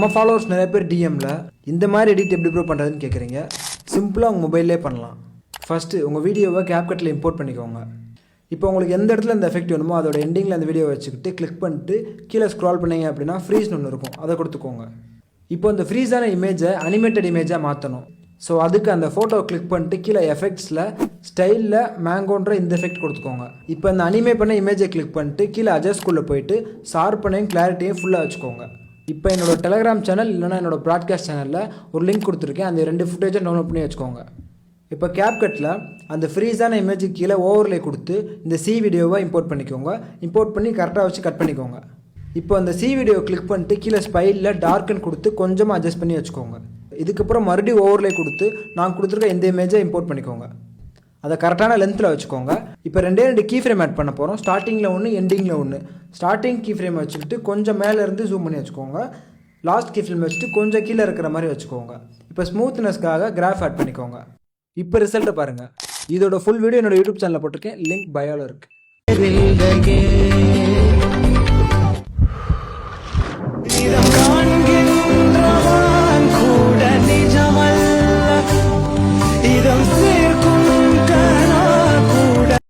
நம்ம ஃபாலோவர்ஸ் நிறைய பேர் டிஎம்மில் இந்த மாதிரி எடிட் எப்படி ப்ரூவ் பண்ணுறதுன்னு கேட்குறீங்க. சிம்பிளாக உங்கள் மொபைல்லே பண்ணலாம். ஃபஸ்ட்டு உங்கள் வீடியோவை CapCutல இம்போர்ட் பண்ணிக்கோங்க. இப்போ உங்களுக்கு எந்த இடத்துல இந்த எஃபெக்ட் வேணுமோ அதோட எண்டிங்கில் அந்த வீடியோ வச்சுக்கிட்டு கிளிக் பண்ணிட்டு கீழே ஸ்க்ரால் பண்ணிங்க அப்படின்னா ஃப்ரீஸ்னு ஒன்று இருக்கும், அதை கொடுத்துக்கோங்க. இப்போ இந்த ஃப்ரீஸான இமேஜை அனிமேட்டட் இமேஜாக மாற்றணும். ஸோ அதுக்கு அந்த ஃபோட்டோவை கிளிக் பண்ணிட்டு கீழே எஃபெக்ட்ஸில் ஸ்டைலில் மேங்கோன்ற இந்த எஃபெக்ட் கொடுத்துக்கோங்க. இப்போ இந்த அனிமேட் பண்ண இமேஜை கிளிக் பண்ணிட்டு கீழே அட்ஜஸ்ட்குள்ளே போயிட்டு ஷார்ப்பனையும் கிளாரிட்டியும் ஃபுல்லாக வச்சுக்கோங்க. இப்போ என்னோடய டெலகிராம் சேனல் இல்லைனா என்னோடய ப்ராட்காஸ்ட் சேனலில் ஒரு லிங்க் கொடுத்துருக்கேன், அந்த 2 ஃபுட்டேஜை டவுன்லோட் பண்ணி வச்சுக்கோங்க. இப்போ CapCutல அந்த ஃப்ரீஸான இமேஜுக்கு கீழே ஓவர்லே கொடுத்து இந்த சி வீடியோவை இம்போர்ட் பண்ணிக்கோங்க. இம்போர்ட் பண்ணி கரெக்டாக வச்சு கட் பண்ணிக்கோங்க. இப்போ அந்த சி வீடியோ கிளிக் பண்ணிட்டு கீழே ஸ்பைலில் டார்க்குன்னு கொடுத்து கொஞ்சமாக அட்ஜஸ்ட் பண்ணி வச்சுக்கோங்க. இதுக்கப்புறம் மறுபடியும் ஓவர்லே கொடுத்து நான் கொடுத்துருக்க இந்த இமேஜை இம்போர்ட் பண்ணிக்கோங்க. அதை கரெக்டான லென்த்தில் வச்சுக்கோங்க. இப்போ 2 கீ ஃப்ரேம் ஆட் பண்ண போகிறோம். ஸ்டார்டிங்கில் ஒன்று, எண்டிங்கில் ஒன்று. ஸ்டார்டிங் கீ ஃப்ரேம் வச்சுக்கிட்டு கொஞ்சம் மேலேருந்து ஜூம் பண்ணி வச்சுக்கோங்க. லாஸ்ட் கீ ஃப்ரேம் வச்சுட்டு கொஞ்சம் கீழே இருக்கிற மாதிரி வச்சுக்கோங்க. இப்போ ஸ்மூத்னஸ்க்காக கிராஃப் ஆட் பண்ணிக்கோங்க. இப்போ ரிசல்ட்டை பாருங்கள். இதோட ஃபுல் வீடியோ என்னோட யூடியூப் சேனலில் போட்டிருக்கேன், லிங்க் பயோவில் இருக்குது.